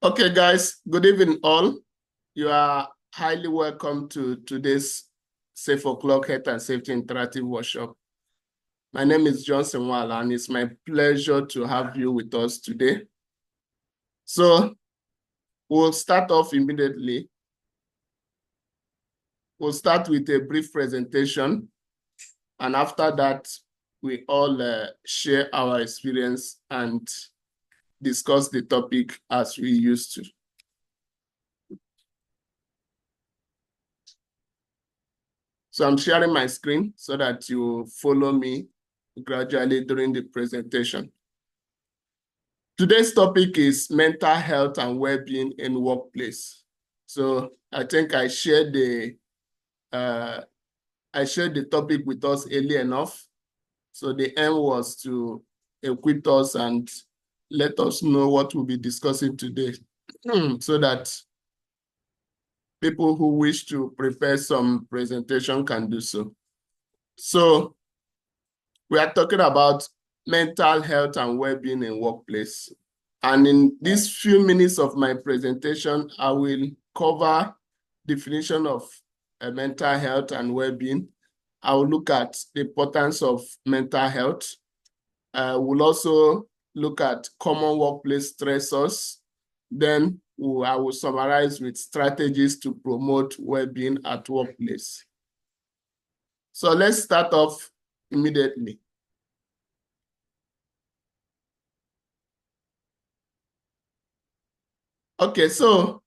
Okay, guys, good evening all. You are highly welcome to today's Safeoclock Health and Safety Interactive Workshop. My name is Johnson Wala, and it's my pleasure to have you with us today. So we'll start off immediately. We'll start with a brief presentation, and after that, we all share our experience and discuss the topic as we used to. So I'm sharing my screen so that you follow me gradually during the presentation. Today's topic is mental health and well-being in workplace. So I think I shared the topic with us early enough. So the aim was to equip us and let us know what we'll be discussing today so that people who wish to prepare some presentation can do so. So we are talking about mental health and well-being in workplace. And in these few minutes of my presentation, I will cover definition of mental health and well-being. I will look at the importance of mental health. We'll also look at common workplace stressors. Then I will summarize with strategies to promote well-being at workplace. So let's start off immediately. Okay, so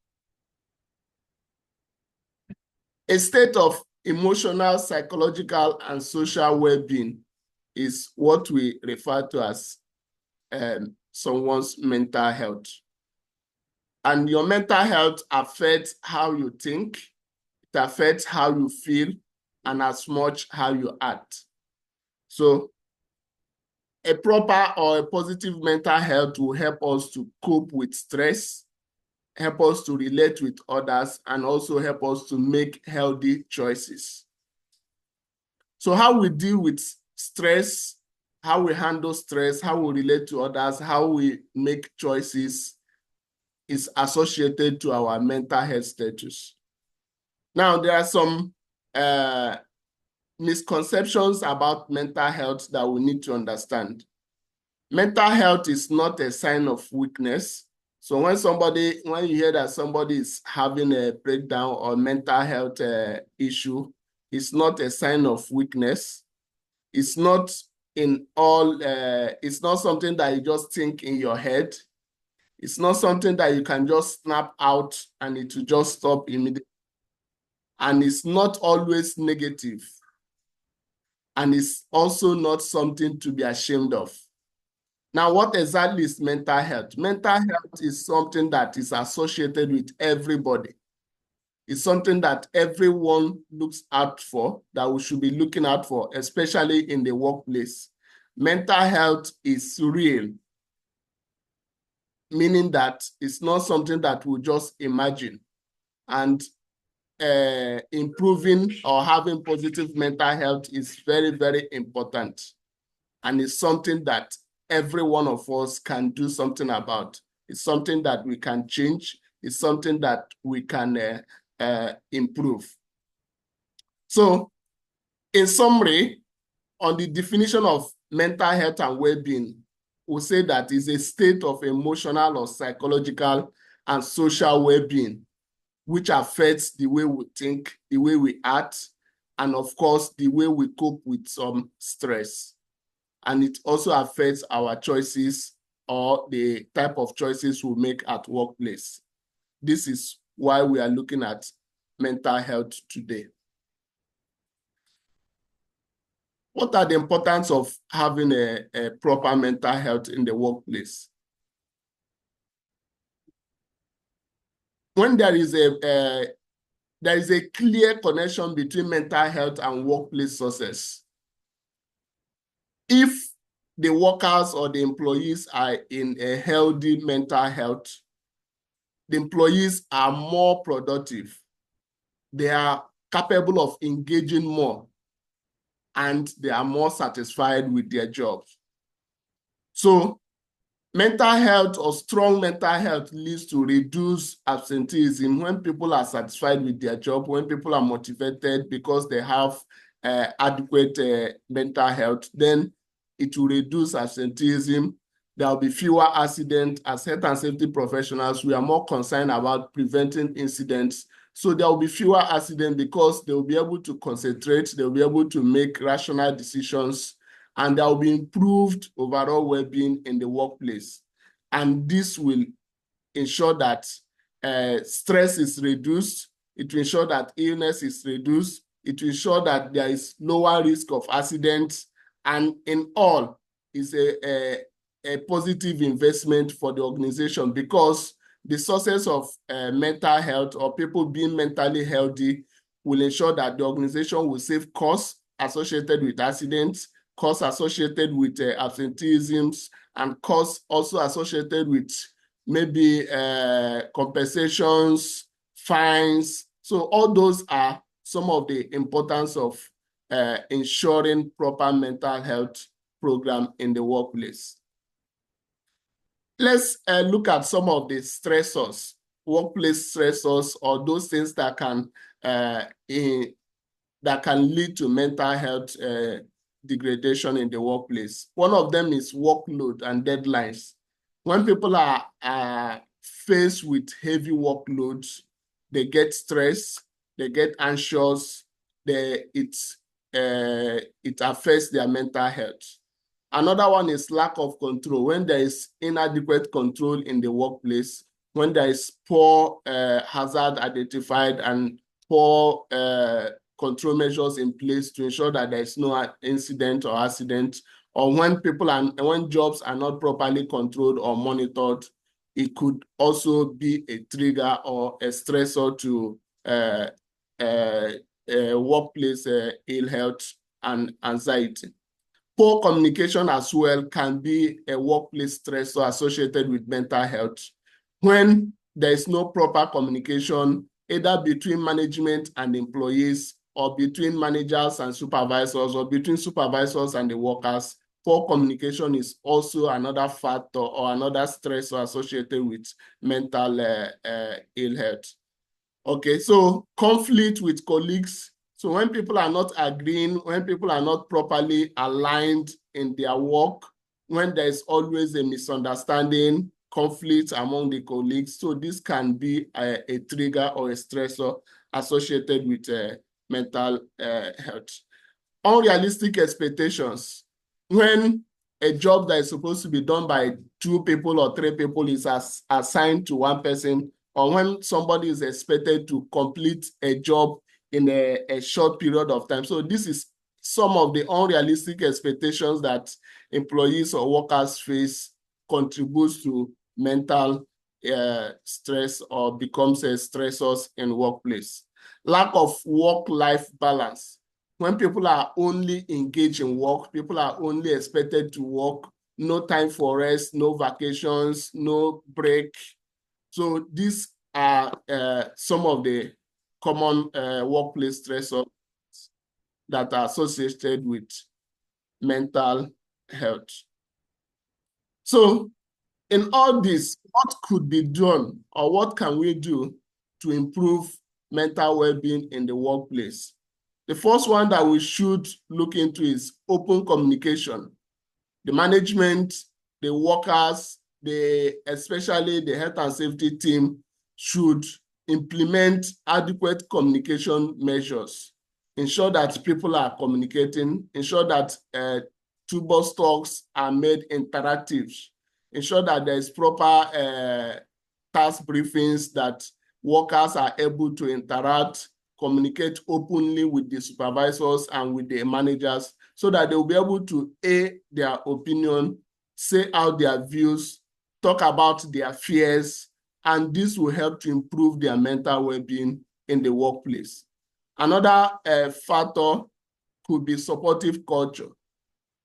a state of emotional, psychological, and social well-being is what we refer to as someone's mental health. And your mental health affects how you think, it affects how you feel, and as much how you act. So a proper or a positive mental health will help us to cope with stress, help us to relate with others, and also help us to make healthy choices. So how we deal with stress, how we handle stress, how we relate to others, how we make choices is associated to our mental health status. Now, there are some misconceptions about mental health that we need to understand. Mental health is not a sign of weakness. So when you hear that somebody is having a breakdown or mental health issue, it's not a sign of weakness. It's not it's not something that you just think in your head. It's not something that you can just snap out and it will just stop immediately. And it's not always negative. And it's also not something to be ashamed of. Now, what exactly is mental health? Mental health is something that is associated with everybody. It's something that everyone looks out for, that we should be looking out for, especially in the workplace. Mental health is real, meaning that it's not something that we just imagine. And improving or having positive mental health is very, very important. And it's something that every one of us can do something about. It's something that we can change. It's something that we can improve. So, in summary, on the definition of mental health and well-being, we'll say that it's a state of emotional or psychological and social well-being, which affects the way we think, the way we act, and of course, the way we cope with some stress. And it also affects our choices or the type of choices we make at workplace. This is why we are looking at mental health today. What are the importance of having a proper mental health in the workplace? When there is a clear connection between mental health and workplace success. If the workers or the employees are in a healthy mental health, the employees are more productive. They are capable of engaging more, and they are more satisfied with their jobs. So Mental health or strong mental health leads to reduced absenteeism when people are satisfied with their job, when people are motivated because they have adequate mental health, then it will reduce absenteeism. There will be fewer accidents. As health and safety professionals, we are more concerned about preventing incidents. So there will be fewer accidents because they will be able to concentrate, they will be able to make rational decisions, and there will be improved overall well-being in the workplace. And this will ensure that stress is reduced. It will ensure that illness is reduced. It will ensure that there is lower risk of accidents. And in all, is a positive investment for the organization, because the sources of mental health or people being mentally healthy will ensure that the organization will save costs associated with accidents, costs associated with absenteeisms, and costs also associated with maybe compensations, fines. So all those are some of the importance of ensuring proper mental health program in the workplace. Let's look at some of the stressors, workplace stressors, or those things that can lead to mental health degradation in the workplace. One of them is workload and deadlines. When people are faced with heavy workloads, they get stressed, they get anxious, it affects their mental health. Another one is lack of control. When there is inadequate control in the workplace, when there is poor hazard identified and poor control measures in place to ensure that there is no incident or accident, or when jobs are not properly controlled or monitored, it could also be a trigger or a stressor to workplace ill health and anxiety. Poor communication as well can be a workplace stressor associated with mental health. When there is no proper communication, either between management and employees, or between managers and supervisors, or between supervisors and the workers, poor communication is also another factor or another stressor associated with mental ill health. Okay, so conflict with colleagues. So when people are not agreeing, when people are not properly aligned in their work, when there is always a misunderstanding, conflict among the colleagues, so this can be a trigger or a stressor associated with mental health. Unrealistic expectations. When a job that is supposed to be done by 2 people or 3 people is assigned to one person, or when somebody is expected to complete a job in a short period of time. So this is some of the unrealistic expectations that employees or workers face, contributes to mental stress or becomes a stressors in workplace. Lack of work-life balance. When people are only engaged in work, people are only expected to work, no time for rest, no vacations, no break. So these are some of the common workplace stressors that are associated with mental health. So in all this, what could be done, or what can we do to improve mental well-being in the workplace? The first one that we should look into is open communication. The management, the workers, especially the health and safety team, should implement adequate communication measures, ensure that people are communicating, ensure that toolbox talks are made interactive, ensure that there is proper task briefings, that workers are able to interact, communicate openly with the supervisors and with the managers, so that they will be able to air their opinion, say out their views, talk about their fears, and this will help to improve their mental well-being in the workplace. Another factor could be supportive culture.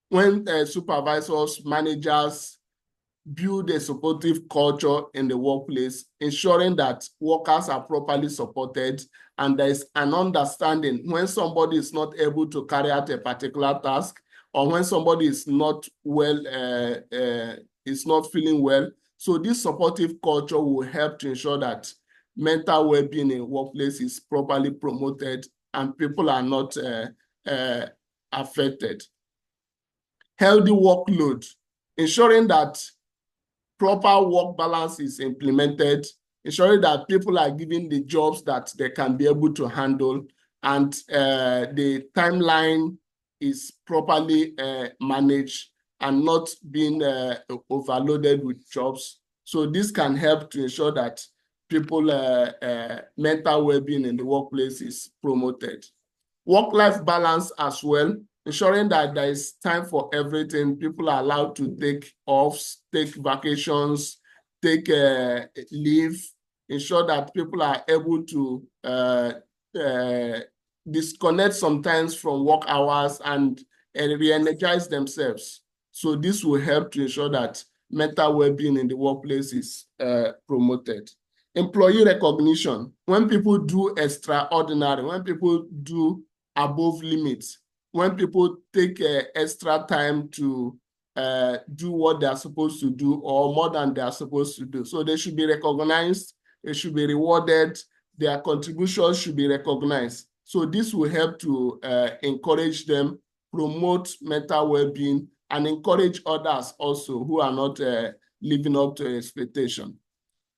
When supervisors, managers build a supportive culture in the workplace, ensuring that workers are properly supported and there is an understanding when somebody is not able to carry out a particular task, or when somebody is not well is not feeling well. So this supportive culture will help to ensure that mental well-being in workplace is properly promoted and people are not affected. Healthy workload, ensuring that proper work balance is implemented, ensuring that people are given the jobs that they can be able to handle, and the timeline is properly managed and not being overloaded with jobs. So this can help to ensure that people mental well-being in the workplace is promoted. Work-life balance as well, ensuring that there is time for everything. People are allowed to take offs, take vacations, take leave, ensure that people are able to disconnect sometimes from work hours and re-energize themselves. So this will help to ensure that mental well-being in the workplace is promoted. Employee recognition, when people do extraordinary, when people do above limits, when people take extra time to do what they are supposed to do or more than they are supposed to do. So they should be recognized, they should be rewarded, their contributions should be recognized. So this will help to encourage them, promote mental well-being, and encourage others also who are not living up to expectation.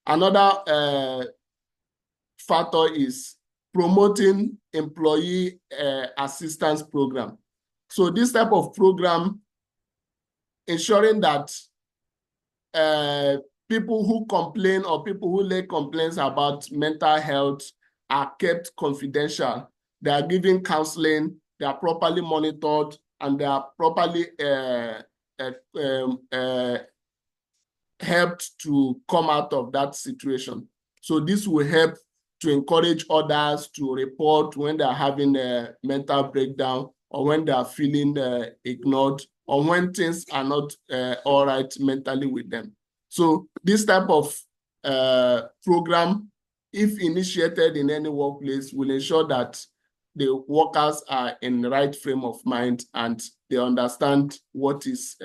Another factor is promoting employee assistance program. So this type of program, ensuring that people who complain or people who lay complaints about mental health are kept confidential. They are given counseling, they are properly monitored, and they are properly helped to come out of that situation. So this will help to encourage others to report when they're having a mental breakdown or when they are feeling ignored or when things are not all right mentally with them. So this type of program, if initiated in any workplace, will ensure that the workers are in the right frame of mind and they understand what is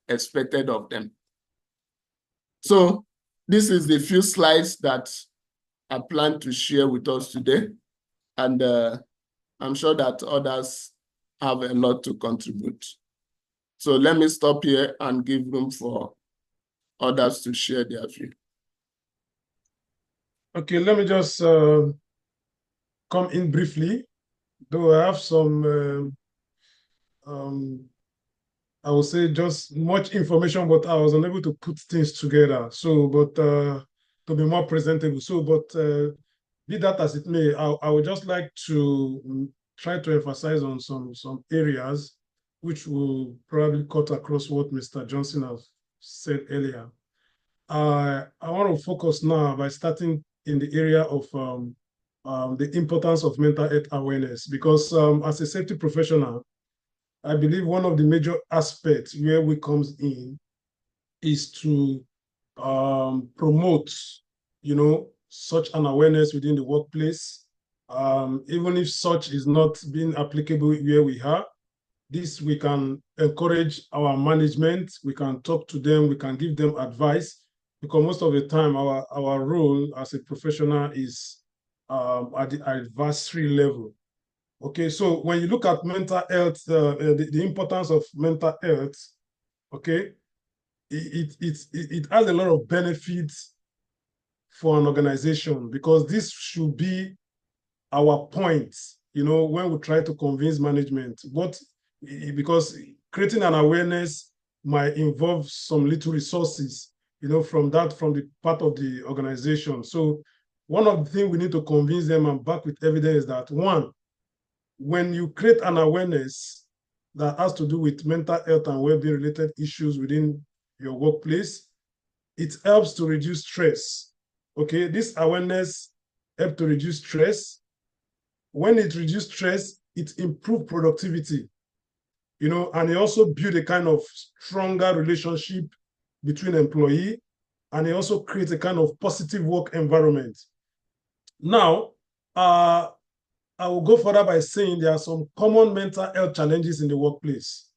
expected of them. So this is the few slides that I plan to share with us today. And I'm sure that others have a lot to contribute. So let me stop here and give room for others to share their view. Okay, let me just come in briefly, though I have some, I would say just much information, but I was unable to put things together. So, but to be more presentable. So, but be that as it may, I would just like to try to emphasize on some areas which will probably cut across what Mr. Johnson has said earlier. I want to focus now by starting in the area of the importance of mental health awareness, because as a safety professional, I believe one of the major aspects where we comes in is to promote, such an awareness within the workplace. Even if such is not being applicable where we are, this we can encourage our management, we can talk to them, we can give them advice, because most of the time our role as a professional is at the advisory level. Okay, so when you look at mental health, the importance of mental health, okay, it has a lot of benefits for an organization, because this should be our point, when we try to convince management. Because creating an awareness might involve some little resources, from the part of the organization. So one of the things we need to convince them and back with evidence is that, one, when you create an awareness that has to do with mental health and well-being related issues within your workplace, it helps to reduce stress. Okay, this awareness helps to reduce stress. When it reduces stress, it improves productivity, and it also builds a kind of stronger relationship between employee, and it also creates a kind of positive work environment. Now, I will go further by saying there are some common mental health challenges in the workplace.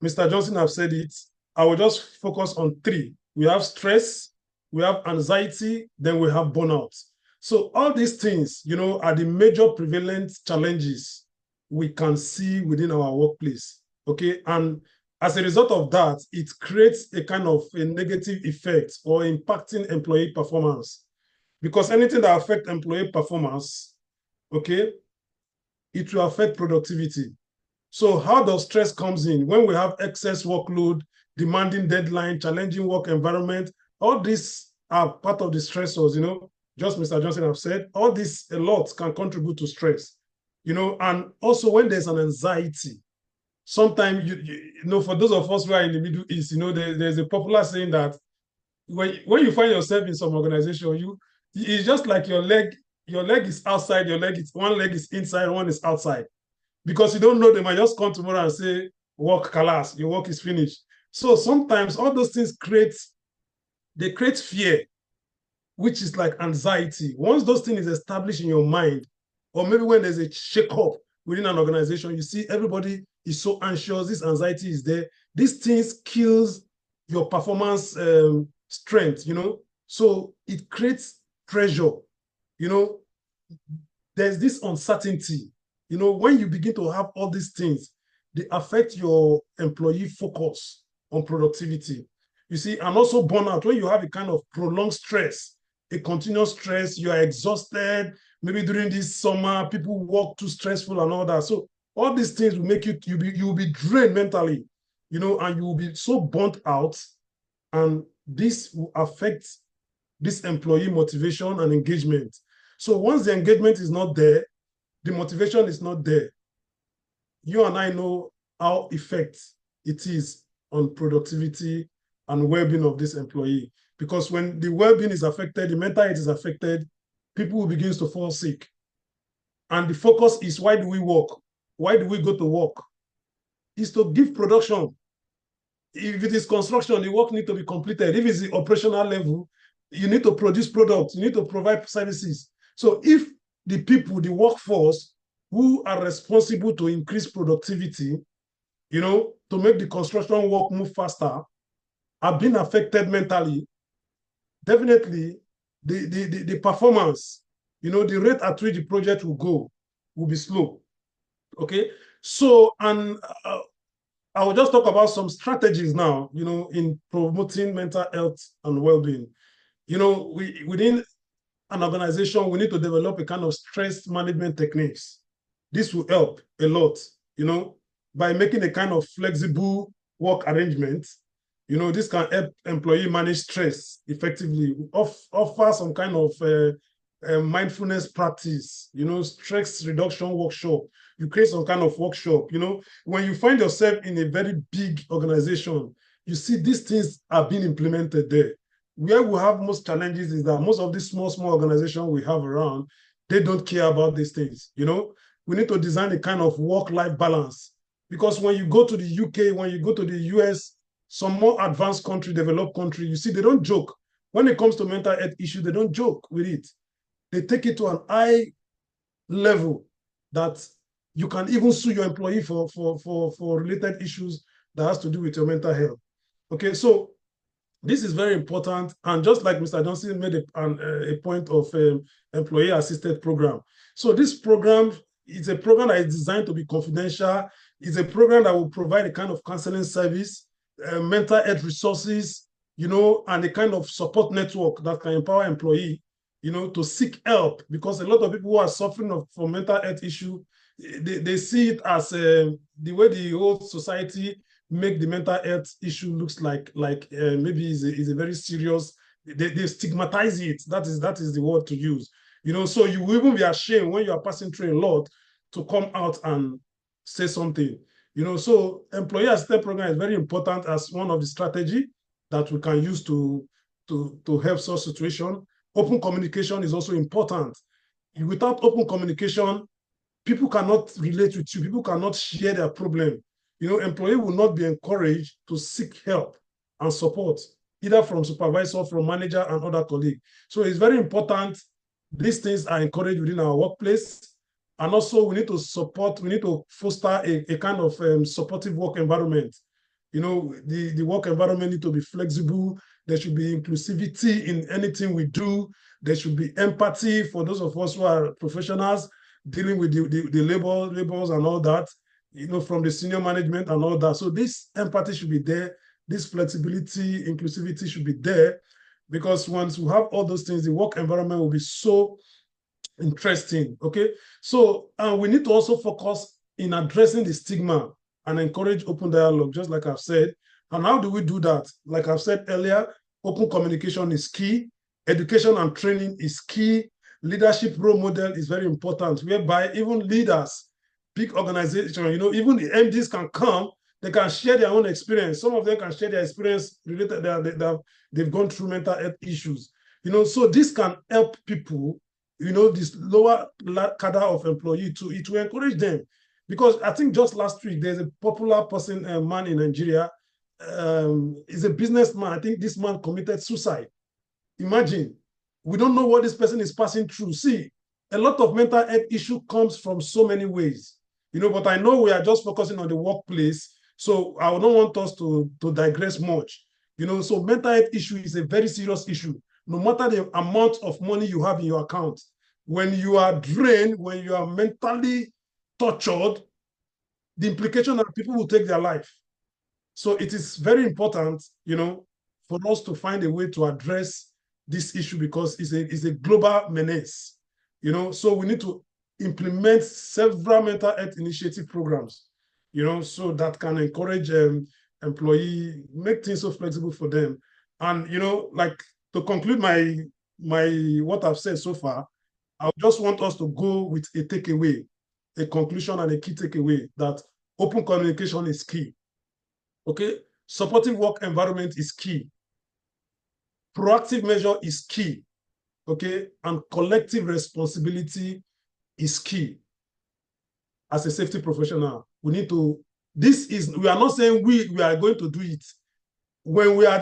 Mr. Johnson have said it. I will just focus on three. We have stress, we have anxiety, then we have burnout. So all these things, are the major prevalent challenges we can see within our workplace. Okay. And as a result of that, it creates a kind of a negative effect or impacting employee performance. Because anything that affects employee performance, okay, it will affect productivity. So how does stress comes in? When we have excess workload, demanding deadline, challenging work environment, all these are part of the stressors, just Mr. Johnson have said, all this a lot can contribute to stress, and also when there's an anxiety, sometimes, for those of us who are in the Middle East, there's a popular saying that when you find yourself in some organization, it's just like your leg is outside, one leg is inside, one is outside because you don't know, they might just come tomorrow and say, work, kalas, your work is finished. So sometimes all those things create fear, which is like anxiety. Once those things is established in your mind, or maybe when there's a shake-up within an organization, you see everybody is so anxious, this anxiety is there. These things kills your performance strength, So it creates pressure, There's this uncertainty. When you begin to have all these things, they affect your employee focus on productivity. You see, and also burnout, when you have a kind of prolonged stress, a continuous stress, you are exhausted. Maybe during this summer, people work too stressful and all that. So all these things will make you will be drained mentally, and you will be so burnt out. And this will affect this employee motivation and engagement. So once the engagement is not there, the motivation is not there, you and I know how effect it is on productivity and well-being of this employee. Because when the well-being is affected, the mental health is affected, people will begin to fall sick. And the focus is, why do we work? Why do we go to work? Is to give production. If it is construction, the work needs to be completed. If it's the operational level, you need to produce products, you need to provide services. So if the people, the workforce who are responsible to increase productivity, to make the construction work move faster, are being affected mentally, definitely the performance, the rate at which the project will go will be slow. Okay. So, and I will just talk about some strategies now, in promoting mental health and well-being. Within an organization, we need to develop a kind of stress management techniques. This will help a lot, by making a kind of flexible work arrangement. This can help employee manage stress effectively, offer some kind of mindfulness practice, stress reduction workshop. You create some kind of workshop, when you find yourself in a very big organization, you see these things are being implemented there. Where we have most challenges is that most of these small organizations we have around, they don't care about these things. We need to design a kind of work-life balance, because when you go to the UK, when you go to the US, some more advanced country, developed country, you see, they don't joke. When it comes to mental health issues, they don't joke with it. They take it to an high level that you can even sue your employee for related issues that has to do with your mental health. Okay, so this is very important. And just like Mr. Johnson made a point of employee assisted program. So this program is a program that is designed to be confidential. It's a program that will provide a kind of counseling service, mental health resources, and a kind of support network that can empower employee, to seek help, because a lot of people who are suffering from mental health issue, they see it as the way the whole society make the mental health issue looks like maybe is a very serious. They stigmatize it. That is the word to use. So you will even be ashamed when you are passing through a lot to come out and say something. So employee assistance program is very important as one of the strategy that we can use to help such situation. Open communication is also important. Without open communication, people cannot relate with you. People cannot share their problem. Employee will not be encouraged to seek help and support, either from supervisor, from manager, and other colleagues. So it's very important. These things are encouraged within our workplace. And also we need to foster a kind of supportive work environment. The work environment need to be flexible. There should be inclusivity in anything we do. There should be empathy for those of us who are professionals dealing with the labors and all that, from the senior management and all that. So this empathy should be there. This flexibility, inclusivity should be there, because once we have all those things, the work environment will be so interesting. Okay. So we need to also focus in addressing the stigma and encourage open dialogue, just like I've said. And how do we do that? Like I've said earlier, open communication is key. Education and training is key. Leadership role model is very important, whereby even leaders, big organizations, even the MDs can come, they can share their own experience. Some of them can share their experience related, they've gone through mental health issues. So this can help people, this lower cadre of employee to encourage them. Because I think just last week, there's a popular person, a man in Nigeria, is a businessman. I think this man committed suicide. Imagine, we don't know what this person is passing through. See, a lot of mental health issue comes from so many ways, but I know we are just focusing on the workplace. So I don't want us to digress much. So mental health issue is a very serious issue. No matter the amount of money you have in your account, when you are drained, when you are mentally tortured, the implication that people will take their life. So it is very important, for us to find a way to address this issue, because it's a global menace. So we need to implement several mental health initiative programs, so that can encourage employee, make things so flexible for them. And like, to conclude my what I've said so far, I just want us to go with a takeaway, a conclusion and a key takeaway, that open communication is key. Okay, supportive work environment is key. Proactive measure is key. Okay, and collective responsibility is key. As a safety professional, we need to. We are not saying we are going to do it. When we are at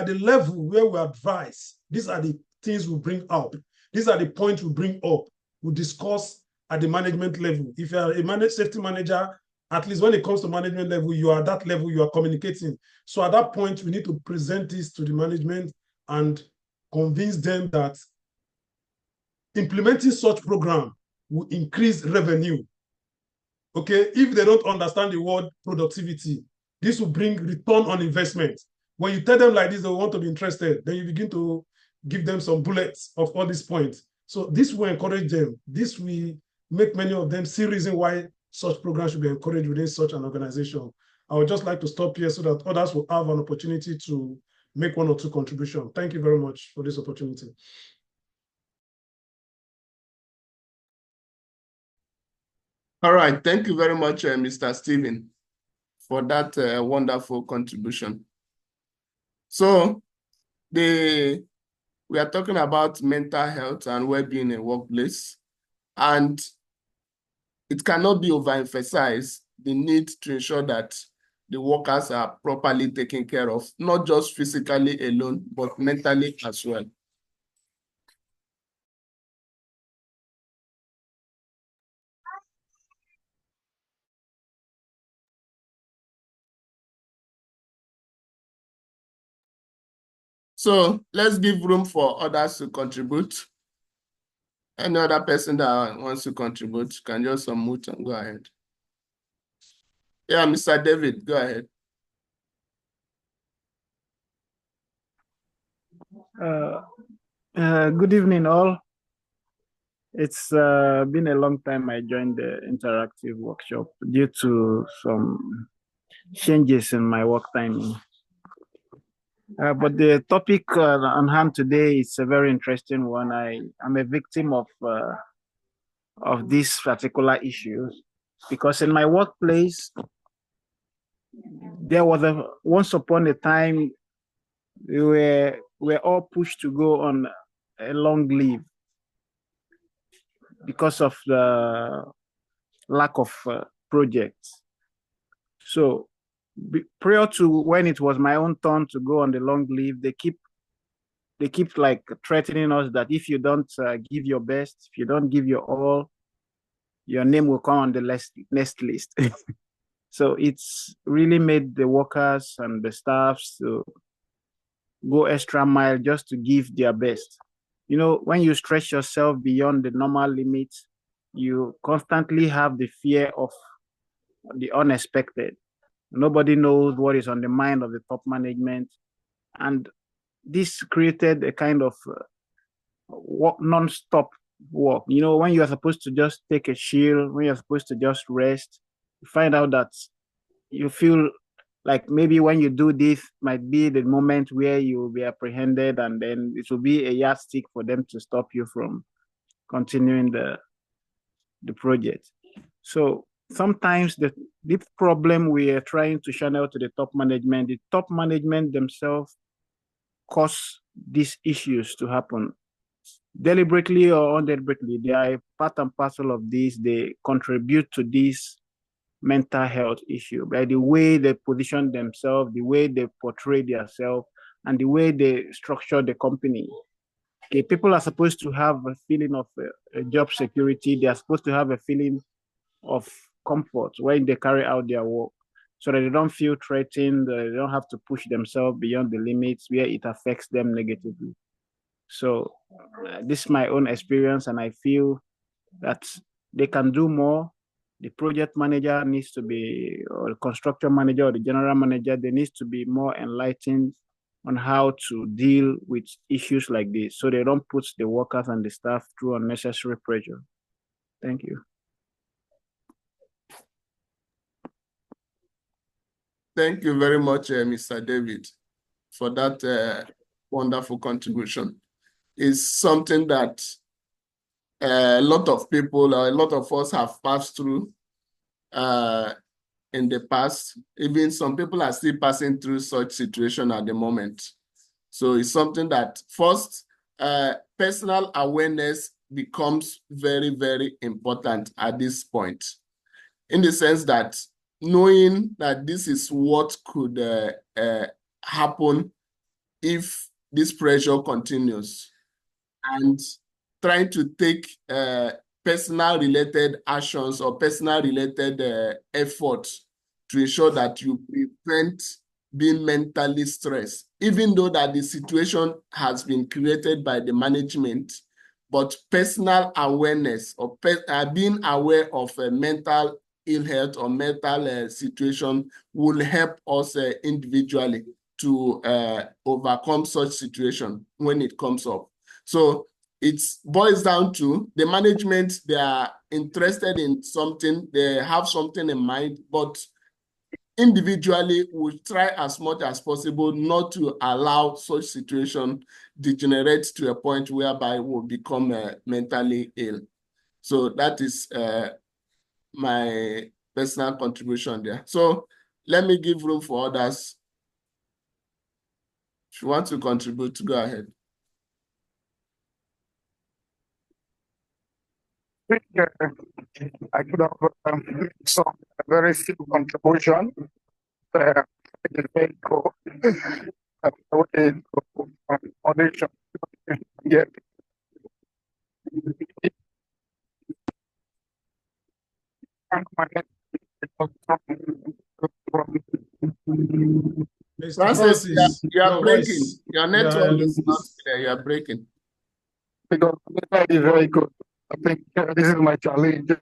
the level where we advise, these are the things we bring up. These are the points we bring up. We discuss at the management level. If you are a safety manager, at least when it comes to management level, you are at that level, you are communicating. So at that point, we need to present this to the management and convince them that implementing such program will increase revenue. Okay, if they don't understand the word productivity, this will bring return on investment. When you tell them like this, they want to be interested. Then you begin to give them some bullets of all these points. So this will encourage them. This will make many of them see reason why such programs should be encouraged within such an organization. I would just like to stop here so that others will have an opportunity to make one or two contributions. Thank you very much for this opportunity. All right. Thank you very much, Mr. Stephen, for that wonderful contribution. So we are talking about mental health and well-being in workplace, and it cannot be overemphasized the need to ensure that the workers are properly taken care of, not just physically alone, but mentally as well. So let's give room for others to contribute. Any other person that wants to contribute can just unmute and go ahead. Yeah, Mr. David, go ahead. Good evening, all. It's been a long time I joined the interactive workshop due to some changes in my work timing. But the topic on hand today is a very interesting one. I'm a victim of this particular issue, because in my workplace, there was once upon a time we were all pushed to go on a long leave because of the lack of projects. So prior to when it was my own turn to go on the long leave, they keep like threatening us that if you don't give your best, if you don't give your all, your name will come on the next list. So it's really made the workers and the staffs to go extra mile just to give their best. You know, when you stretch yourself beyond the normal limits, you constantly have the fear of the unexpected. Nobody knows what is on the mind of the top management. And this created a kind of work, non-stop work. You know, when you're supposed to just take a chill, when you're supposed to just rest, you find out that you feel like maybe when you do this might be the moment where you will be apprehended, and then it will be a yardstick for them to stop you from continuing the project. So sometimes the problem we are trying to channel to the top management themselves cause these issues to happen. Deliberately or undeliberately, they are part and parcel of this. They contribute to this mental health issue by the way they position themselves, the way they portray themselves, and the way they structure the company. Okay, people are supposed to have a feeling of job security. They are supposed to have a feeling of comfort when they carry out their work, so that they don't feel threatened. They don't have to push themselves beyond the limits where it affects them negatively. So this is my own experience, and I feel that they can do more. The project manager needs to be, or the construction manager, or the general manager, they need to be more enlightened on how to deal with issues like this, so they don't put the workers and the staff through unnecessary pressure. Thank you. Thank you very much, Mr. David, for that wonderful contribution. It's something that a lot of people, or a lot of us have passed through in the past. Even some people are still passing through such situation at the moment. So it's something that first, personal awareness becomes very, very important at this point, in the sense that knowing that this is what could happen if this pressure continues, and trying to take personal related actions or personal related efforts to ensure that you prevent being mentally stressed, even though that the situation has been created by the management. But personal awareness, or being aware of mental ill health or mental situation, will help us individually to overcome such situation when it comes up. So it boils down to the management. They are interested in something, they have something in mind, but individually we try as much as possible not to allow such situation degenerate to a point whereby we'll become mentally ill. So that is my personal contribution there. So let me give room for others. If you want to contribute, go ahead. I could have some very few contribution. Very cool. Audition. Yeah. Mr. Francis, you are breaking. voice, Your network is not clear. You are breaking. Because that is very good. I think this is my challenge.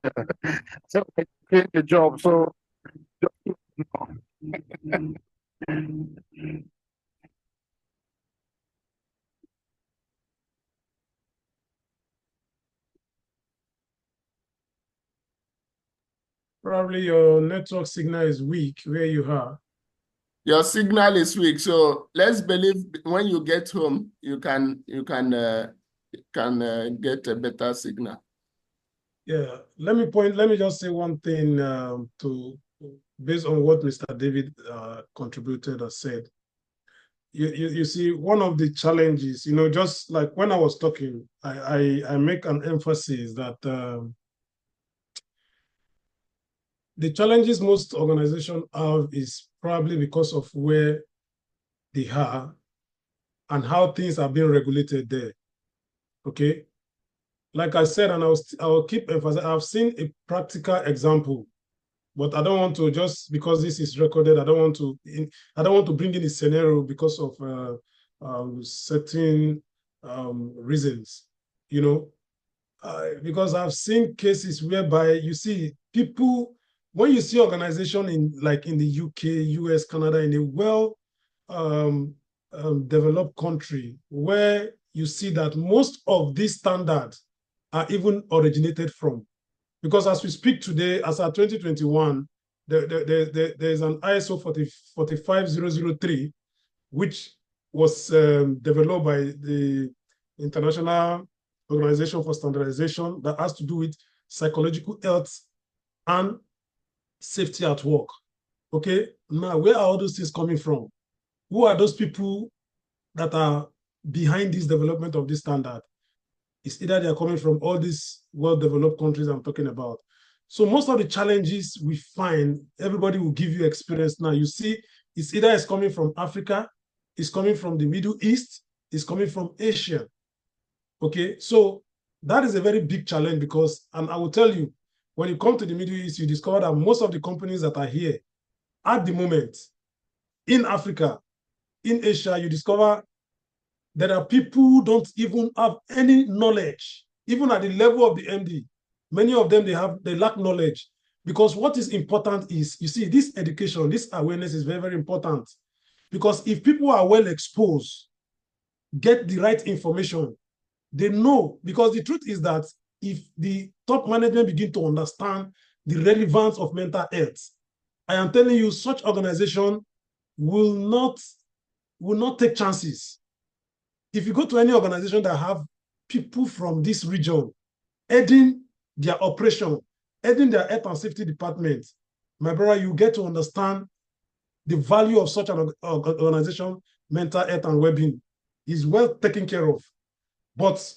So I create a job. So probably your network signal is weak where you are. Your signal is weak, so let's believe when you get home, you can get a better signal. Yeah, let me just say one thing based on what Mr. David contributed or said. You see, one of the challenges, just like when I was talking, I make an emphasis that the challenges most organizations have is probably because of where they are and how things are being regulated there. Okay. Like I said, and I'll keep emphasizing, I've seen a practical example But I don't want to, just because this is recorded, I don't want to bring in a scenario because of certain reasons, because I've seen cases whereby you see people, when you see organization in the UK, US, Canada, in a well developed country, where you see that most of these standards are even originated from. Because as we speak today, as of 2021, there's an ISO 45003, which was developed by the International Organization for Standardization, that has to do with psychological health and safety at work. Okay, now where are all those things coming from? Who are those people that are behind this development of this standard? It's either they're coming from all these well-developed countries I'm talking about. So most of the challenges we find, everybody will give you experience now. You see, it's either it's coming from Africa, it's coming from the Middle East, it's coming from Asia. Okay, so that is a very big challenge because, and I will tell you, when you come to the Middle East, you discover that most of the companies that are here at the moment, in Africa, in Asia, you discover there are people who don't even have any knowledge, even at the level of the MD. Many of them, they lack knowledge, because what is important is, you see, this education, this awareness is very, very important, because if people are well exposed, get the right information, they know, because the truth is that if the top management begin to understand the relevance of mental health, I am telling you, such organization will not take chances. If you go to any organization that have people from this region heading their operation, heading their health and safety department, my brother, you get to understand the value of such an organization. Mental health and well-being is well taken care of. But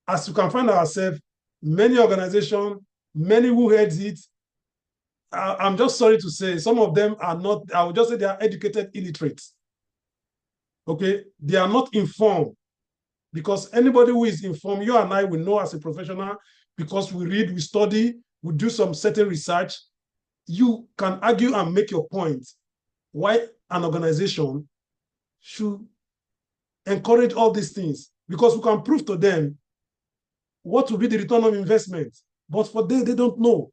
as you can find ourselves, many organizations, many who heads it, I'm just sorry to say, some of them are not, I would just say they are educated illiterate. Okay, they are not informed, because anybody who is informed, you and I will know as a professional, because we read, we study, we do some certain research. You can argue and make your point why an organization should encourage all these things, because we can prove to them what will be the return on investment. But for them, they don't know,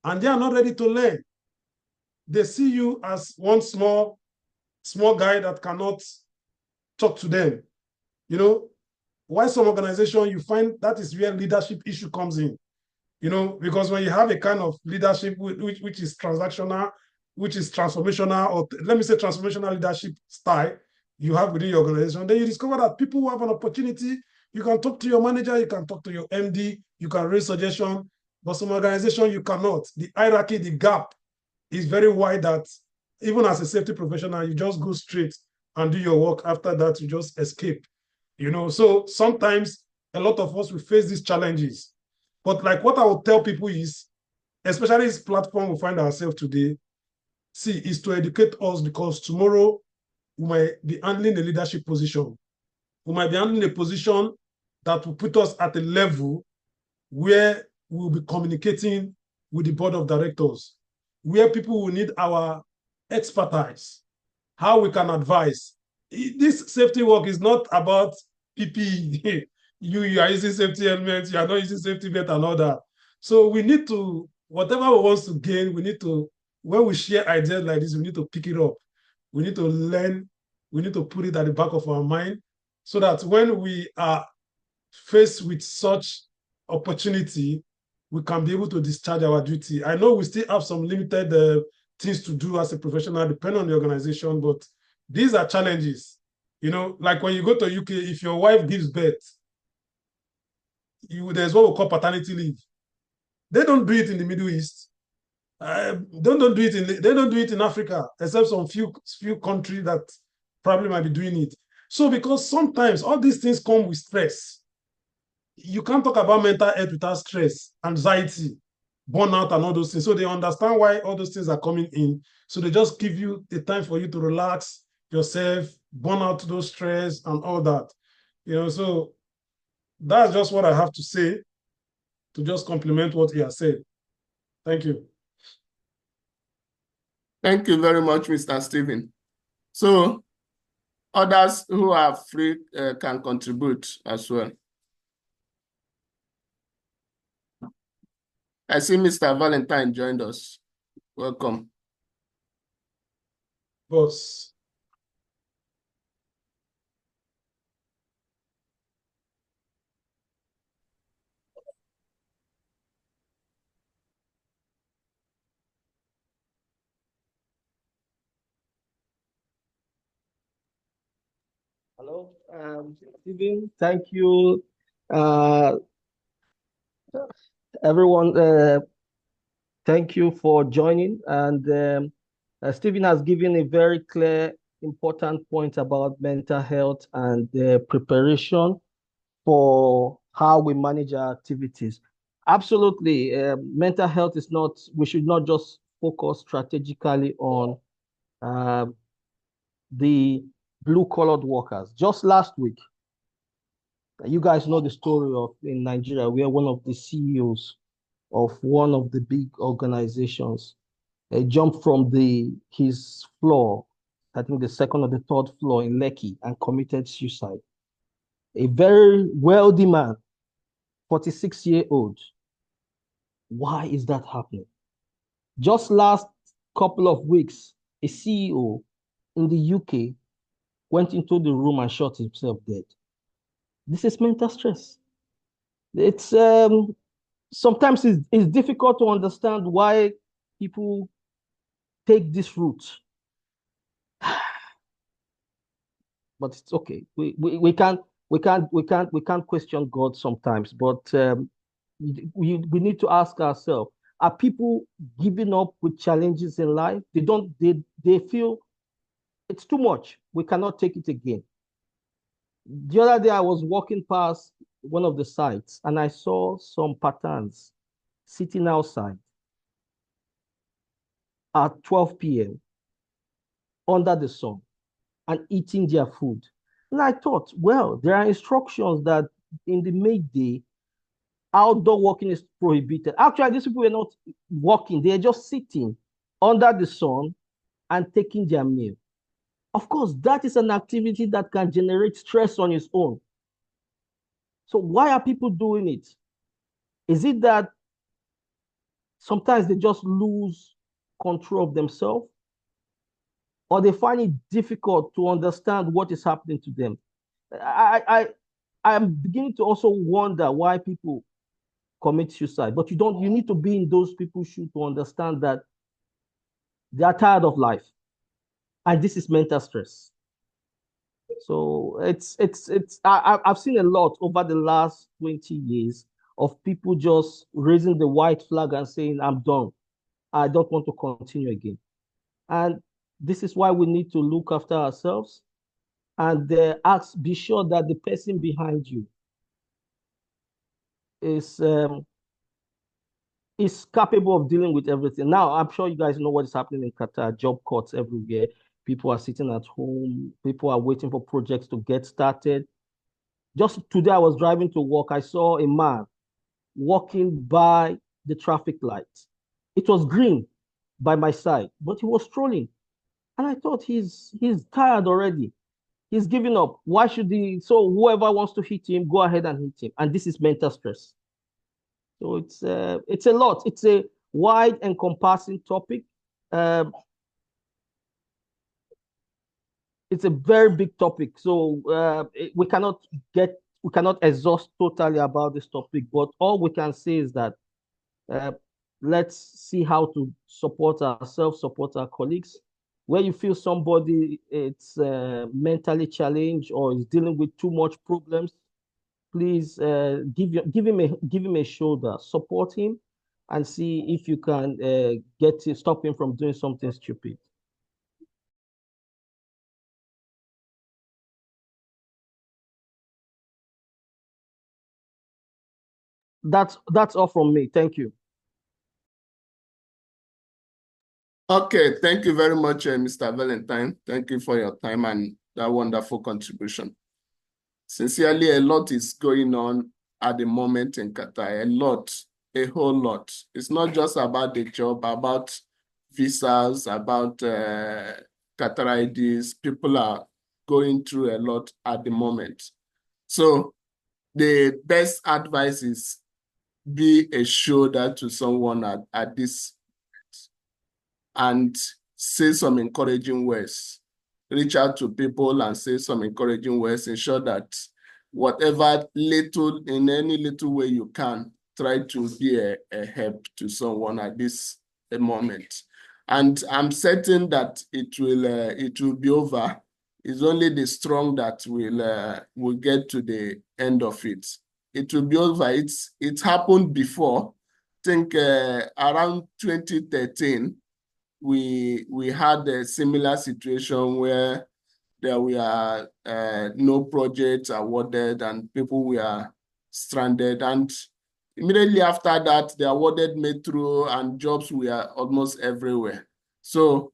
and they are not ready to learn. They see you as one small guy that cannot talk to them. Why some organization, you find that is where leadership issue comes in. Because when you have a kind of leadership which is transactional, which is transformational, or let me say transformational leadership style you have within your organization, then you discover that people who have an opportunity, you can talk to your manager, you can talk to your MD, you can raise suggestions, but some organization you cannot. The hierarchy, the gap is very wide, that even as a safety professional, you just go straight and do your work. After that, you just escape. So sometimes a lot of us will face these challenges. But like what I will tell people is, especially this platform we find ourselves today, is to educate us, because tomorrow we might be handling a leadership position. We might be handling a position that will put us at a level where we'll be communicating with the board of directors, where people will need our expertise, how we can advise. This safety work is not about PPE. You are using safety helmets, you are not using safety belt and all that. So we need to, whatever we want to gain, we need to, when we share ideas like this, we need to pick it up. We need to learn, we need to put it at the back of our mind, so that when we are faced with such opportunity, we can be able to discharge our duty. I know we still have some limited things to do as a professional, depending on the organization, but these are challenges. Like when you go to UK, if your wife gives birth, there's what we call paternity leave. They don't do it in the Middle East. They don't do it in Africa, except some few countries that probably might be doing it. So because sometimes all these things come with stress. You can't talk about mental health without stress, anxiety, burnout, and all those things. So they understand why all those things are coming in. So they just give you the time for you to relax yourself, burn out those stress and all that. So that's just what I have to say, to just complement what he has said. Thank you. Thank you very much, Mr. Stephen. So others who are free can contribute as well. I see Mr. Valentine joined us. Welcome. Boss. Hello, Stephen. Thank you, uh, everyone. Thank you for joining. And Stephen has given a very clear, important point about mental health and preparation for how we manage our activities. Absolutely, mental health is not. We should not just focus strategically on uh, the blue-collared workers. Just last week, you guys know the story of in Nigeria, where one of the CEOs of one of the big organizations jumped from his floor, I think the second or the third floor in Lekki, and committed suicide. A very wealthy man, 46-year-old. Why is that happening? Just last couple of weeks, a CEO in the UK went into the room and shot himself dead. This is mental stress. It's sometimes it's difficult to understand why people take this route. But it's okay. We can't question God sometimes, but we need to ask ourselves, are people giving up with challenges in life? They feel it's too much. We cannot take it again. The other day I was walking past one of the sites and I saw some patterns sitting outside at 12 p.m. under the sun and eating their food. And I thought, well, there are instructions that in the midday, outdoor walking is prohibited. Actually, these people were not walking, they are just sitting under the sun and taking their meal. Of course, that is an activity that can generate stress on its own. So why are people doing it? Is it that sometimes they just lose control of themselves? Or they find it difficult to understand what is happening to them? I'm beginning to also wonder why people commit suicide. But you need to be in those people's shoes to understand that they are tired of life. And this is mental stress. So I've seen a lot over the last 20 years of people just raising the white flag and saying, I'm done. I don't want to continue again. And this is why we need to look after ourselves and be sure that the person behind you is capable of dealing with everything. Now, I'm sure you guys know what is happening in Qatar, job cuts everywhere. People are sitting at home. People are waiting for projects to get started. Just today, I was driving to work. I saw a man walking by the traffic light. It was green by my side, but he was strolling. And I thought he's tired already. He's giving up. Why should he? So whoever wants to hit him, go ahead and hit him. And this is mental stress. So it's a lot. It's a wide encompassing topic. It's a very big topic. So we cannot exhaust totally about this topic. But all we can say is that let's see how to support ourselves, support our colleagues. Where you feel somebody it's mentally challenged or is dealing with too much problems, please give him a shoulder, support him, and see if you can stop him from doing something stupid. That's all from me. Thank you. Okay, thank you very much, Mr. Valentine. Thank you for your time and that wonderful contribution. Sincerely, a lot is going on at the moment in Qatar, a whole lot. It's not just about the job, about visas, about cataract. People are going through a lot at the moment. So the best advice is be a shoulder to someone at this and say some encouraging words. Reach out to people and say some encouraging words. Ensure that whatever little, in any little way you can, try to be a help to someone at this moment. And I'm certain that it will be over. It's only the strong that will get to the end of it. It will be over. It happened before. I think around 2013, we had a similar situation where there were no projects awarded and people were stranded. And immediately after that, they awarded Metro and jobs were almost everywhere. So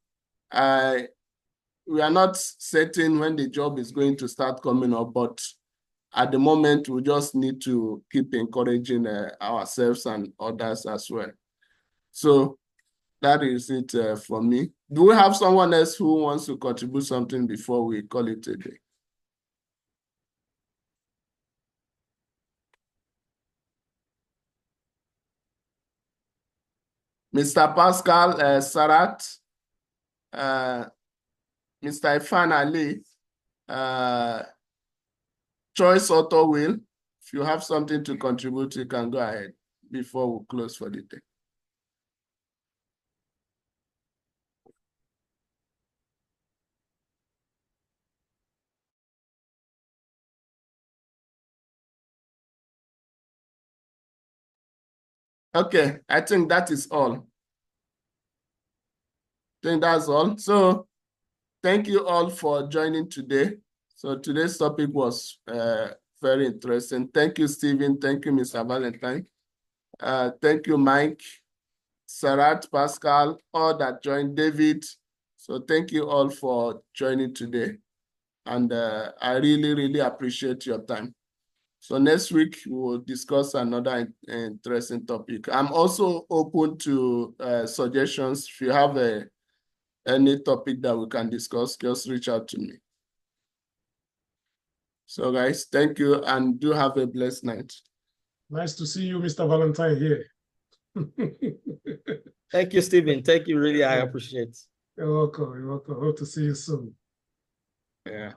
we are not certain when the job is going to start coming up, but at the moment, we just need to keep encouraging ourselves and others as well. So that is it for me. Do we have someone else who wants to contribute something before we call it a day? Mr. Pascal Sarat, Mr. Ifan Ali, Choice Auto Will, if you have something to contribute, you can go ahead before we close for the day. Okay, I think that is all. I think that's all. So thank you all for joining today. So today's topic was very interesting. Thank you, Stephen. Thank you, Mr. Valentine. Thank you, Mike, Sarat, Pascal, all that joined, David. So thank you all for joining today. And I really, really appreciate your time. So next week, we'll discuss another interesting topic. I'm also open to suggestions. If you have any topic that we can discuss, just reach out to me. So guys, thank you and do have a blessed night. Nice to see you, Mr. Valentine, here. Thank you, Stephen. Thank you. Really, I appreciate it. You're welcome. You're welcome. Hope to see you soon. Yeah.